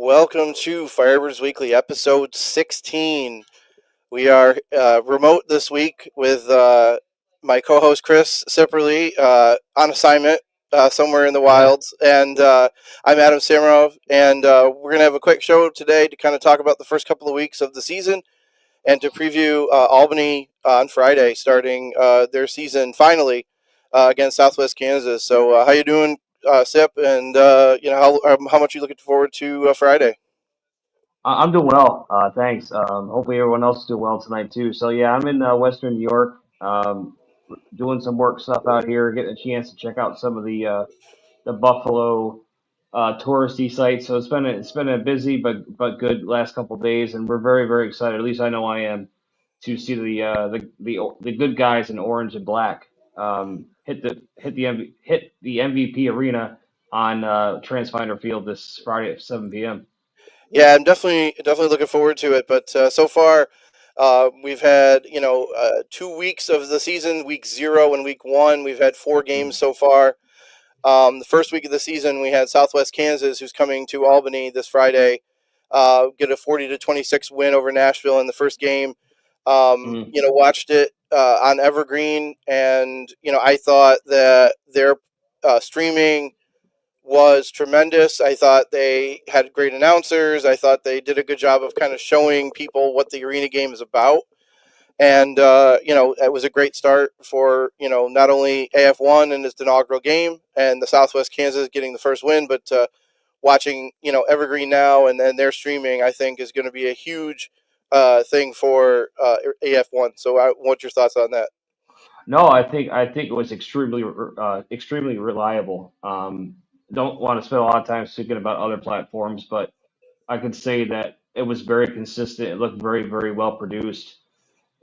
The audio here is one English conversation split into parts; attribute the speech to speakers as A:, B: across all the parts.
A: Welcome to Firebirds Weekly, episode 16. We are remote this week with my co host Chris Sipperly on assignment somewhere in the wilds. And I'm Adam Samarov. And we're going to have a quick show today to kind of talk about the first couple of weeks of the season and to preview Albany on Friday, starting their season finally against Southwest Kansas. So, how you doing, Sip? And how much you looking forward to Friday?
B: I'm doing well, thanks. Hopefully everyone else is doing well tonight too. So yeah, I'm in Western New York, doing some work stuff out here, getting a chance to check out some of the Buffalo touristy sites. So it's been a busy but good last couple days, and we're very excited. At least I know I am to see the good guys in orange and black hit the MVP arena on Transfinder Field this Friday at 7 p.m.
A: Yeah, I'm definitely looking forward to it. But so far, we've had 2 weeks of the season, week 0 and week 1. We've had 4 games so far. The first week of the season, we had Southwest Kansas, who's coming to Albany this Friday, get a 40-26 win over Nashville in the first game.
B: Mm.
A: Watched it on Evergreen, and I thought that their streaming was tremendous. I thought they had great announcers. I thought they did a good job of kind of showing people what the arena game is about. And, it was a great start for, not only AF1 in its inaugural game and the Southwest Kansas getting the first win, but watching, Evergreen now and their streaming, I think, is going to be a huge thing for AF1. So, what's your thoughts on that?
B: No, I think it was extremely reliable. Don't want to spend a lot of time speaking about other platforms, but I could say that it was very consistent. It looked very well produced,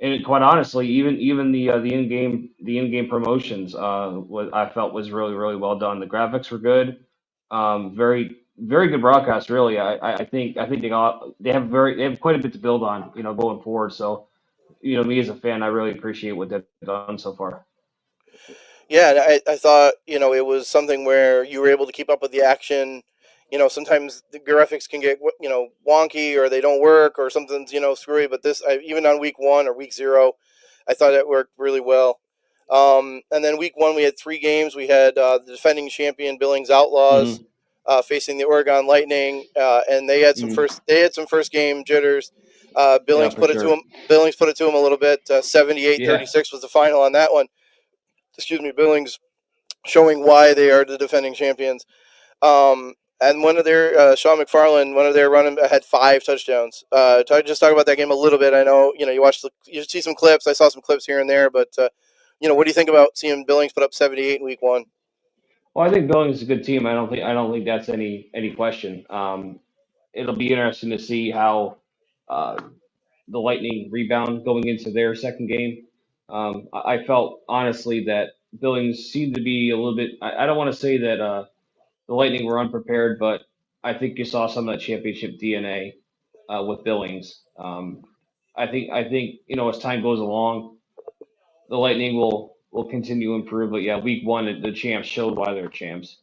B: and quite honestly, even the in-game promotions I felt was really well done. The graphics were good, very good broadcast. Really, I think they have quite a bit to build on, going forward. So, me as a fan, I really appreciate what they've done so far.
A: Yeah, and I thought, it was something where you were able to keep up with the action. Sometimes the graphics can get, wonky or they don't work or something's, screwy. But even on week 1 or week 0, I thought it worked really well. And then week 1, we had 3 games. We had the defending champion Billings Outlaws
B: Hmm.
A: facing the Oregon Lightning, and
B: Hmm.
A: they had some first game jitters.
B: Yeah,
A: Billings
B: for
A: put it to
B: sure.
A: them. Billings put it to them a little bit.
B: Yeah.
A: 78-36 was the final on that one. Excuse me, Billings showing why they are the defending champions. And one of their Sean McFarland, one of their running had 5 touchdowns. Just talk about that game a little bit. I know you see some clips. I saw some clips here and there, but what do you think about seeing Billings put up 78 in week 1?
B: Well, I think Billings is a good team. I don't think that's any question. It'll be interesting to see how uh, the Lightning rebound going into their second game. I felt honestly that Billings seemed to be a little bit. I don't want to say that the Lightning were unprepared, but I think you saw some of that championship DNA with Billings. I think as time goes along, the Lightning will continue to improve. But yeah, week one, the champs showed why they're champs.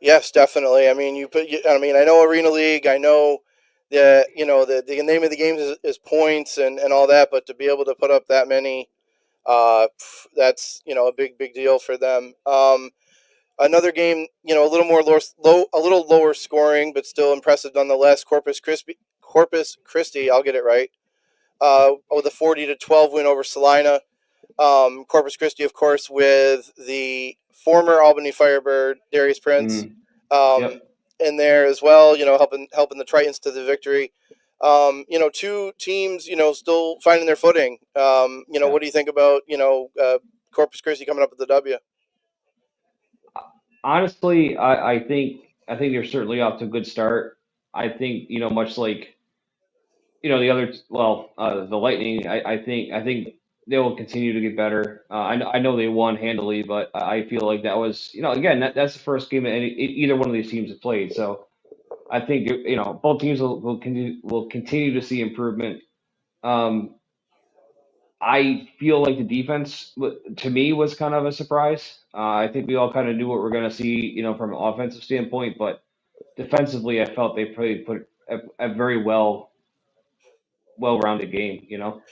A: Yes, definitely. I mean, I know Arena League. I know that the name of the games is points and all that, but to be able to put up that many, that's a big deal for them. Another game, a little more a little lower scoring, but still impressive nonetheless. Corpus Christi, I'll get it right. With a 40-12 win over Salina. Corpus Christi, of course, with the former Albany Firebird Darius Prince
B: Mm,
A: um,
B: yep.
A: in there as well. Helping the Tritons to the victory. Two teams, still finding their footing.
B: Yeah.
A: What do you think about Corpus Christi coming up with the W?
B: Honestly, I think they're certainly off to a good start. I think much like the other the Lightning. I think they will continue to get better. I know they won handily, but I feel like that was again that's the first game that either one of these teams have played. So I think both teams will continue to see improvement. Um, I feel like the defense to me was kind of a surprise. I think we all kind of knew what we're going to see, from an offensive standpoint, but defensively, I felt they probably put a very well-rounded game. You know.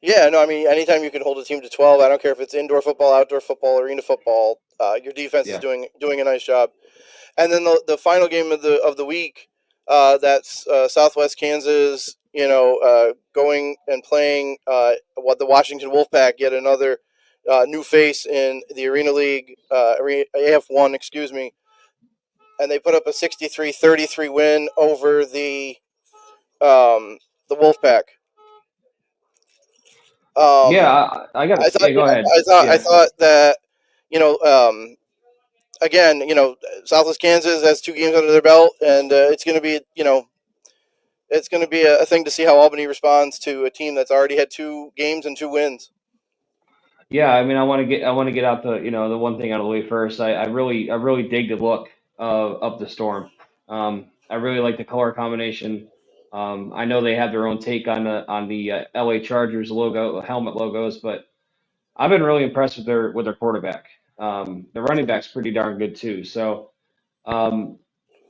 A: Yeah, no, I mean, anytime you can hold a team to 12, I don't care if it's indoor football, outdoor football, arena football. Your defense is
B: Yeah.
A: doing a nice job. And then the final game of the week, that's Southwest Kansas. Going and playing what the Washington Wolfpack, yet another new face in the Arena League, AF1, excuse me, and they put up a 63-33 win over the Wolfpack.
B: Yeah.
A: Um,
B: I got
A: I
B: to.
A: thought
B: Yeah. Go ahead.
A: I
B: Yeah.
A: thought that you know again, Southwest Kansas has 2 games under their belt, and it's going to be it's going to be a thing to see how Albany responds to a team that's already had 2 games and 2 wins.
B: Yeah, I mean, I want to get out the one thing out of the way first. I really dig the look of the Storm. I really like the color combination. I know they have their own take on the LA Chargers logo, helmet logos, but I've been really impressed with their quarterback. The running back's pretty darn good too. So, um,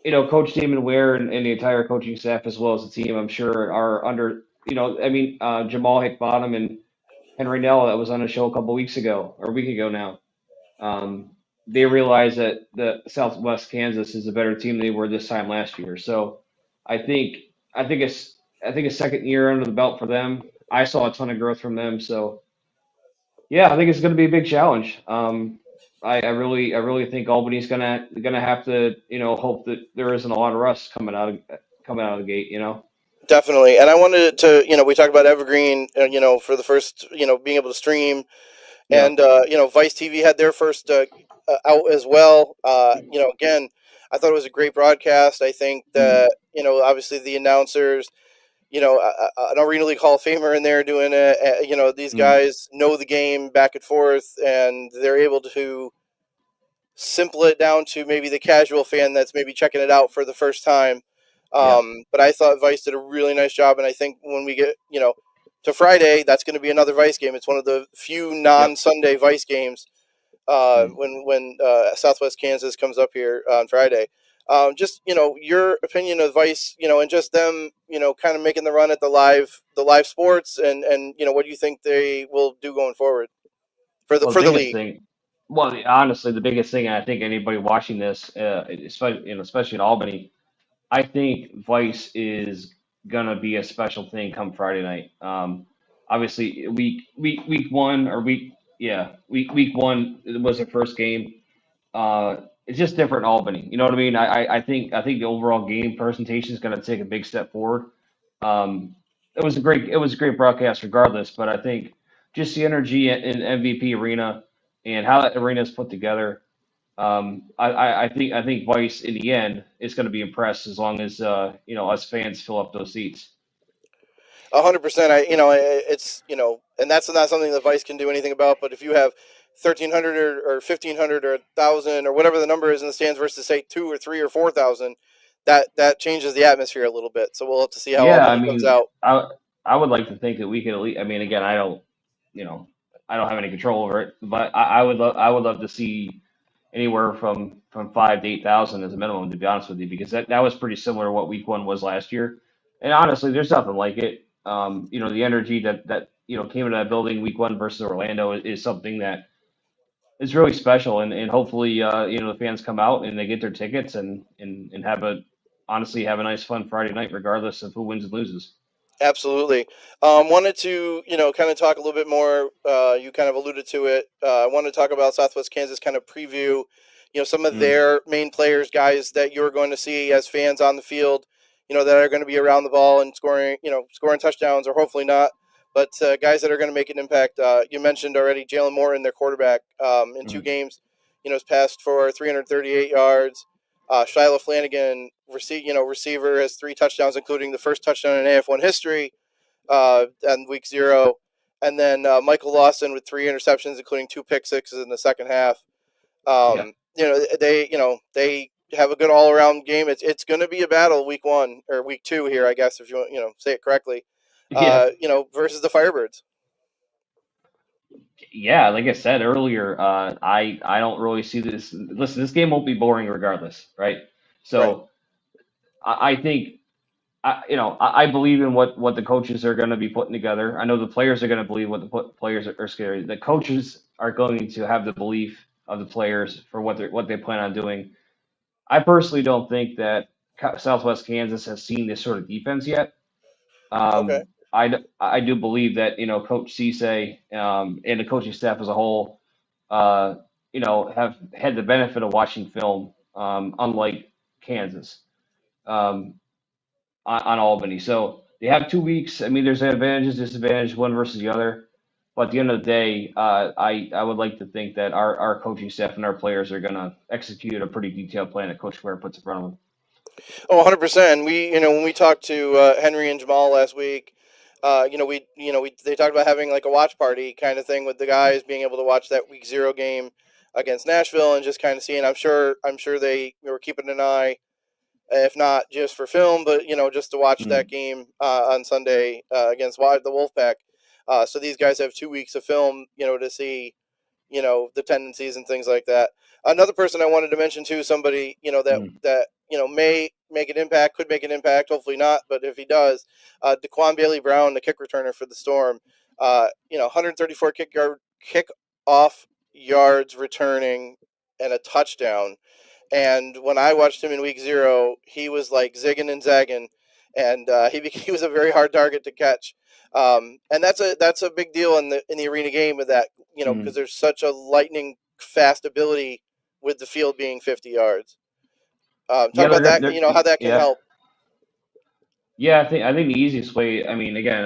B: Coach Damon Ware and the entire coaching staff as well as the team, I'm sure are under. I mean, Jamal Hickbottom and Henry Nell that was on a show a couple weeks ago or a week ago now. They realized that the Southwest Kansas is a better team than they were this time last year. So I think I think a second year under the belt for them. I saw a ton of growth from them. So yeah, I think it's going to be a big challenge. I really think Albany's gonna have to hope that there isn't a lot of rust coming out of the gate.
A: Definitely. And I wanted to, we talked about Evergreen, for the first, being able to stream,
B: Yeah.
A: and Vice TV had their first out as well. Again, I thought it was a great broadcast. I think
B: Mm,
A: that obviously the announcers, an Arena League Hall of Famer in there doing it. These
B: mm,
A: guys know the game back and forth, and they're able to simple it down to maybe the casual fan that's maybe checking it out for the first time.
B: yeah.
A: But I thought Vice did a really nice job, and I think when we get to Friday, that's going to be another Vice game. It's one of the few
B: Yep.
A: non-Sunday Vice games
B: Mm.
A: when Southwest Kansas comes up here on Friday. Just your opinion of Vice, and just them, kind of making the run at the live sports, and what do you think they will do going forward for the
B: Well, the
A: for the
B: biggest
A: league?
B: thing, well, honestly, the biggest thing, I think anybody watching this, especially in Albany, I think Vice is gonna be a special thing come Friday night. Obviously, week one or week one was their first game. It's just different in Albany. You know what I mean? I think the overall game presentation is going to take a big step forward. It was a great broadcast regardless, but I think just the energy in MVP Arena and how that arena is put together. I think Vice in the end is going to be impressed as long as us fans fill up those seats.
A: 100%. It's and that's not something that Vice can do anything about. But if you have 1,300 or 1,500 or 1,000 or whatever the number is in the stands versus say 2 or 3 or 4,000, that changes the atmosphere a little bit. So we'll have to see how
B: Yeah, I
A: Albany comes
B: mean,
A: out.
B: I would like to think that we could at least. I mean, again, you know, I don't have any control over it, but I would love to see anywhere from 5 to 8,000 as a minimum, to be honest with you, because that was pretty similar to what week one was last year. And honestly, there's nothing like it. The energy that came into that building week one versus Orlando is something that is really special, and hopefully the fans come out and they get their tickets and have a nice fun Friday night, regardless of who wins and loses.
A: Absolutely. Wanted to, kind of talk a little bit more. You kind of alluded to it. I want to talk about Southwest Kansas, kind of preview, some of
B: Mm,
A: their main players, guys that you're going to see as fans on the field, that are going to be around the ball and scoring, scoring touchdowns, or hopefully not, but guys that are going to make an impact. You mentioned already Jalen Morton, their quarterback, in two
B: mm,
A: games, has passed for 338 yards. Shiloh Flanagan, receiver, has 3 touchdowns, including the first touchdown in AF1 history on week 0. And then Michael Lawson with 3 interceptions, including 2 pick sixes in the second half.
B: yeah,
A: They have a good all around game. It's going to be a battle week 1 or week 2 here, I guess, if you want, say it correctly.
B: yeah,
A: Versus the Firebirds.
B: yeah. Like I said earlier, I don't really see this. Listen, this game won't be boring regardless, right?
A: Right.
B: So I think I believe in what the coaches are going to be putting together. I know the players are going to believe what the players are scary. The coaches are going to have the belief of the players for what they plan on doing. I personally don't think that Southwest Kansas has seen this sort of defense yet.
A: Okay.
B: I do believe that Coach Cisse and the coaching staff as a whole, uh, have had the benefit of watching film, unlike Kansas. Um, on Albany. So they have 2 weeks. I mean, there's advantages, disadvantages, one versus the other. But at the end of the day, I would like to think that our coaching staff and our players are going to execute a pretty detailed plan that Coach Ware puts in front of them.
A: Oh, 100%. We, when we talked to Henry and Jamal last week, they talked about having like a watch party kind of thing with the guys being able to watch that week zero game against Nashville and just kind of seeing. I'm sure they were keeping an eye, if not just for film, but just to watch that
B: Mm,
A: game on Sunday against the Wolfpack. So these guys have 2 weeks of film, to see the tendencies and things like that. Another person I wanted to mention too, somebody
B: mm,
A: that may make an impact, could make an impact, hopefully not, but if he does, Daquan Bailey Brown, the kick returner for the Storm, 134 kick off yards returning and a touchdown. And when I watched him in week zero, he was like zigging and zagging, and he was a very hard target to catch. And that's a big deal in the arena game with that, because
B: mm.
A: there's such a lightning fast ability with the field being 50 yards. Talk
B: Yeah,
A: about that, how that can
B: yeah.
A: help.
B: Yeah, I think the easiest way. I mean, again,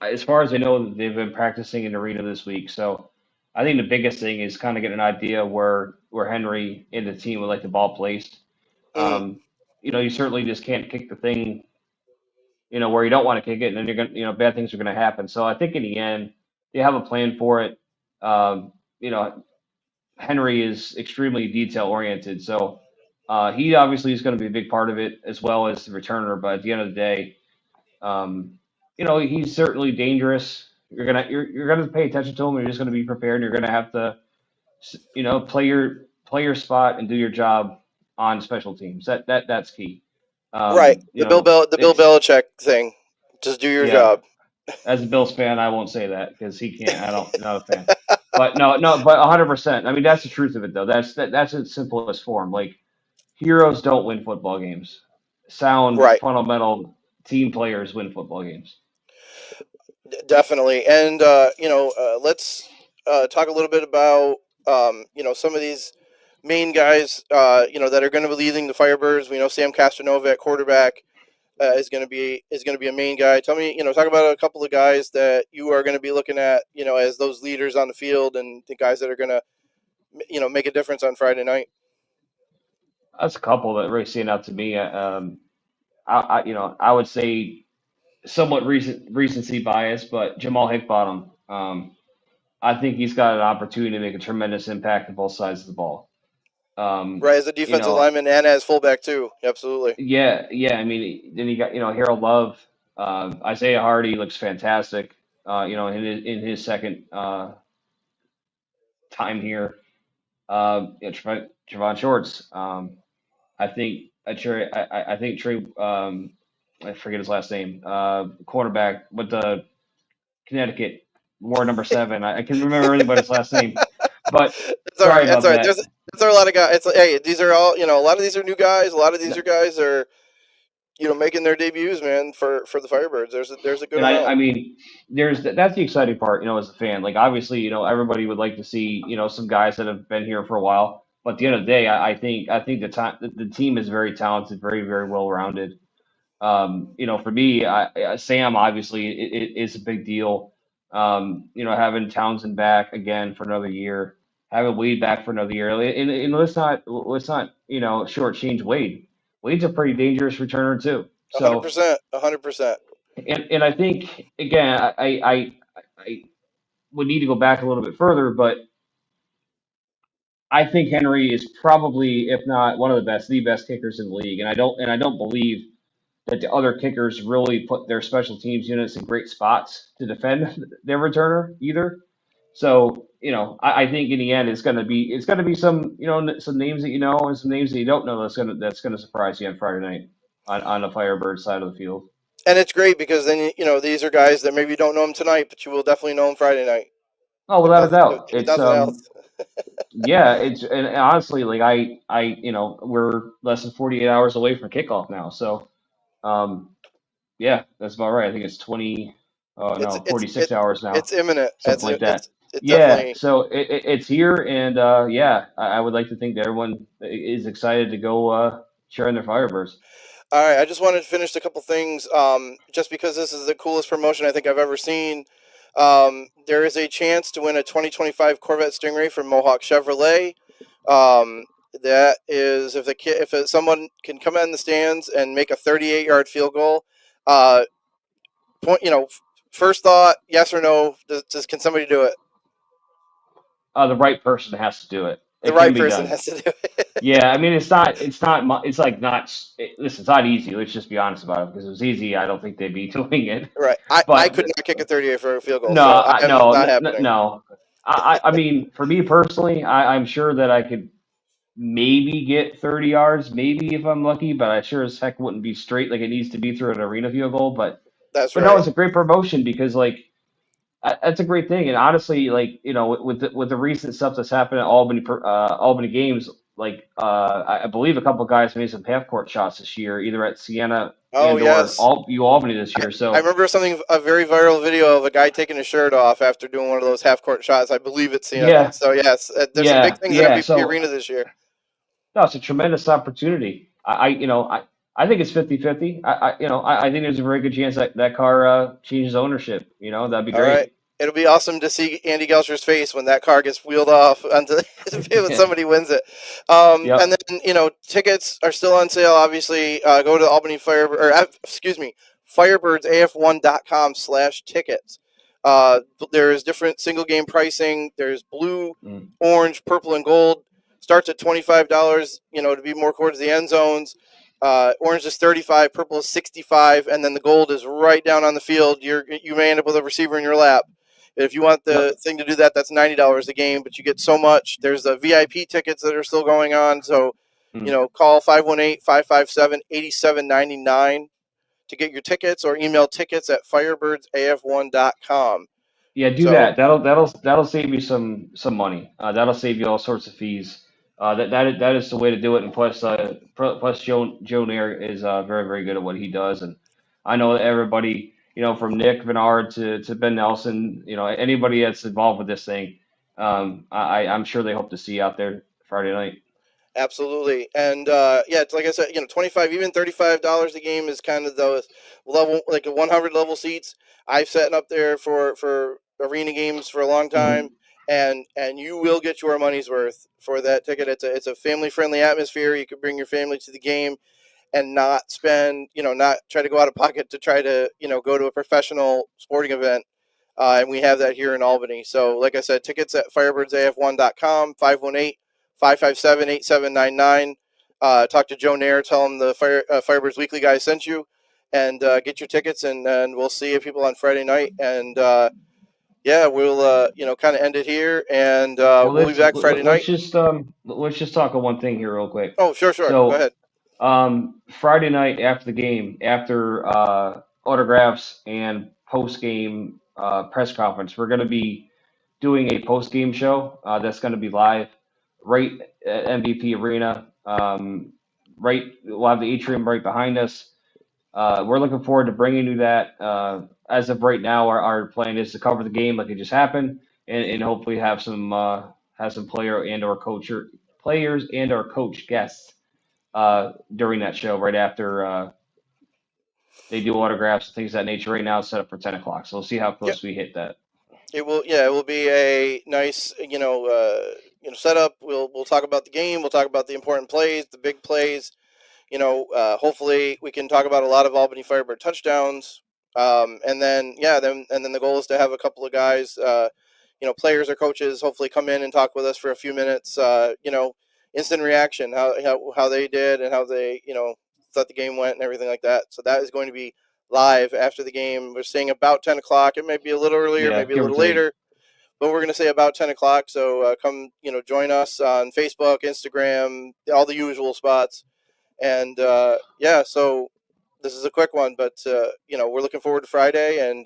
B: as far as I know, they've been practicing in the arena this week. So I think the biggest thing is kind of get an idea where Henry and the team would like the ball placed.
A: Mm,
B: Um, you certainly just can't kick the thing, where you don't want to kick it, and then you're gonna, bad things are gonna happen. So I think in the end, they have a plan for it. Um, you know, Henry is extremely detail oriented, so he obviously is going to be a big part of it as well as the returner. But at the end of the day, he's certainly dangerous. You're gonna pay attention to him. You're just gonna be prepared. You're gonna have to, play your spot and do your job on special teams. That's key.
A: right. The Bill
B: It's
A: Belichick thing. Just do your
B: Yeah.
A: job.
B: As a Bills fan, I won't say that because he can't. I don't. Not a fan. But no, no. But 100%. I mean, that's the truth of it, though. That's its simplest form. Like heroes don't win football games. Sound,
A: Right.
B: fundamental team players win football games.
A: Definitely. And let's talk a little bit about some of these main guys that are going to be leading the Firebirds. We know Sam Castronova at quarterback is going to be a main guy. Tell me, talk about a couple of guys that you are going to be looking at, as those leaders on the field and the guys that are going to make a difference on Friday night.
B: That's a couple that really stand out to me. I would say somewhat recency bias, but Jamal Hickbottom. I think he's got an opportunity to make a tremendous impact on both sides of the ball. Um,
A: Right, as a
B: you
A: defensive
B: know,
A: lineman and as fullback too. Absolutely.
B: yeah, yeah. I mean, then you got Harold Love, Isaiah Hardy looks fantastic. In his second time here. Trevon Shorts. I think I think Trey. I forget his last name. Cornerback with the Connecticut Ward number 7. I can remember anybody's last name, but
A: That's all
B: sorry
A: right. That's
B: about
A: all right.
B: that.
A: There are a lot of guys. It's like, hey, these are all, a lot of these are new guys. A lot of these
B: No,
A: are guys are, making their debuts, man, for the Firebirds. There's a good
B: And I,
A: amount.
B: I mean, that's the exciting part, as a fan. Like, obviously, everybody would like to see, some guys that have been here for a while. But at the end of the day, I think the team is very talented, very, very well rounded. For me, Sam obviously is a big deal. Having Townsend back again for another year, having Wade back for another year, and let's not shortchange Wade. Wade's a pretty dangerous returner too.
A: A hundred
B: So,
A: percent. 100%.
B: and I think again, I would need to go back a little bit further, but I think Henry is probably, if not one of the best kickers in the league, and I don't believe that the other kickers really put their special teams units in great spots to defend their returner either. So I think in the end it's gonna be some some names that you know and some names that you don't know that's gonna surprise you on Friday night on the Firebird side of the field.
A: And it's great because then these are guys that maybe you don't know them tonight, but you will definitely know them Friday night.
B: Oh,
A: If
B: without a
A: nothing,
B: doubt,
A: if
B: it's
A: nothing else,
B: yeah, it's and honestly like we're less than 48 hours away from kickoff now, so um yeah, that's about right. I think it's 20
A: it's
B: no
A: it's it
B: 46 hours now,
A: it's imminent.
B: something like that.
A: It
B: Yeah,
A: definitely.
B: so it's here, and yeah, I would like to think that everyone is excited to go cheer on their Firebirds.
A: All right, I just wanted to finish a couple things. Just because this is the coolest promotion I think I've ever seen. There is a chance to win a 2025 Corvette Stingray from Mohawk Chevrolet. Um, that is, if the kid, if someone can come in the stands and make a 38-yard field goal, uh, point. First thought, yes or no? Can somebody do it?
B: The right person has to do it.
A: The
B: It can
A: right
B: be
A: person
B: done.
A: has to do it.
B: Yeah, I mean it's like not listen, it's not easy. Let's just be honest about it because if it was easy, I don't think they'd be doing it.
A: Right. I
B: But
A: could not kick a 38 for a field goal,
B: no,
A: so I'm
B: no,
A: not happening.
B: no. I mean, for me personally, I'm sure that I could maybe get 30 yards, maybe if I'm lucky, but I sure as heck wouldn't be straight like it needs to be through an arena field goal.
A: That's
B: But no,
A: right.
B: it's a great promotion because like that's a great thing. And honestly, like with the recent stuff that's happened at Albany games, like I believe a couple of guys made some half court shots this year, either at Siena
A: Oh
B: and or
A: yes.
B: Albany this
A: I,
B: year.
A: I
B: So
A: remember a very viral video of a guy taking his shirt off after doing one of those half court shots. I believe it's Sienna.
B: yeah,
A: So yes, there's some big
B: yeah,
A: things at
B: yeah.
A: MVP
B: So
A: Arena this year.
B: no, it's a tremendous opportunity. I think it's 50-50. I think there's a very good chance that that car changes ownership. That'd be
A: All right.
B: great.
A: It'll be awesome to see Andy Gelscher's face when that car gets wheeled off onto when somebody wins it. And
B: Yep.
A: then tickets are still on sale. Obviously, go to Albany Fire or excuse me, firebirdsaF1.com/tickets. There's different single game pricing. There's blue,
B: Mm.
A: orange, purple, and gold. Starts at $25. To be more towards the end zones. Orange is 35, purple is 65, and then the gold is right down on the field. You may end up with a receiver in your lap. If you want the
B: Yep.
A: thing to do that, that's $90 a game, but you get so much. There's the VIP tickets that are still going on. So,
B: Mm.
A: call 518-557-8799 to get your tickets or email tickets at firebirdsaf1.com.
B: Yeah, do
A: So,
B: that. That'll save you some money. That'll save you all sorts of fees. That is the way to do it. And plus, plus Joe Nair is very very good at what he does, and I know that everybody, from Nick Bernard to Ben Nelson, anybody that's involved with this thing, I'm sure they hope to see you out there Friday night.
A: absolutely, and yeah, it's like I said, 25, even $35 a game is kind of those level, like a 100 level seats. I've sat up there for arena games for a long time,
B: Hmm.
A: and you will get your money's worth for that ticket. It's a family friendly atmosphere. You can bring your family to the game and not spend, not try to go out of pocket to try to, go to a professional sporting event. And we have that here in Albany. So, like I said, tickets at firebirdsaf1.com, 518-557-8799. Talk to Joe Nair, tell him the Firebirds Weekly guy sent you, and get your tickets, and we'll see you people on Friday night. And yeah, we'll, kind of end it here, and
B: Well,
A: we'll be back Friday night.
B: let's just talk on one thing here real quick.
A: Oh, sure, sure. Go
B: So
A: ahead.
B: Friday night after the game, after autographs and post game press conference, we're going to be doing a post game show that's going to be live right at MVP Arena. Right, we'll have the atrium right behind us. We're looking forward to bringing you that. As of right now, our plan is to cover the game like it just happened, and hopefully have some players and or coach guests during that show right after they do autographs and things of that nature. Right now, it's set up for 10 o'clock, so we'll see how
A: Yep.
B: close we hit that.
A: It will, yeah, it will be a nice, setup. We'll talk about the game. We'll talk about the important plays, the big plays. Hopefully we can talk about a lot of Albany Firebird touchdowns. And then yeah, then the goal is to have a couple of guys, players or coaches, hopefully come in and talk with us for a few minutes. Instant reaction, how they did and how they, thought the game went and everything like that. So that is going to be live after the game. We're saying about 10 o'clock. It may be a little earlier,
B: Yeah,
A: maybe a
B: give or
A: little
B: take.
A: later, but we're going to say about 10 o'clock. So come, join us on Facebook, Instagram, all the usual spots. And yeah, so this is a quick one, but we're looking forward to Friday, and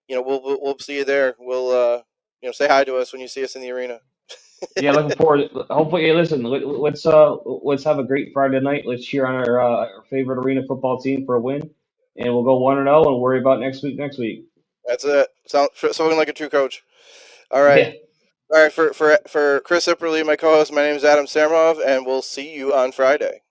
A: we'll see you there. We'll say hi to us when you see us in the arena.
B: Yeah, looking forward. Hopefully, hey, listen, let's have a great Friday night. Let's cheer on our favorite arena football team for a win, and we'll go 1-0 and worry about next week. Next week.
A: That's it. Sounding like a true coach. All right.
B: Yeah.
A: All right, for Chris Ipperly, my co-host, my name is Adam Samrov, and we'll see you on Friday.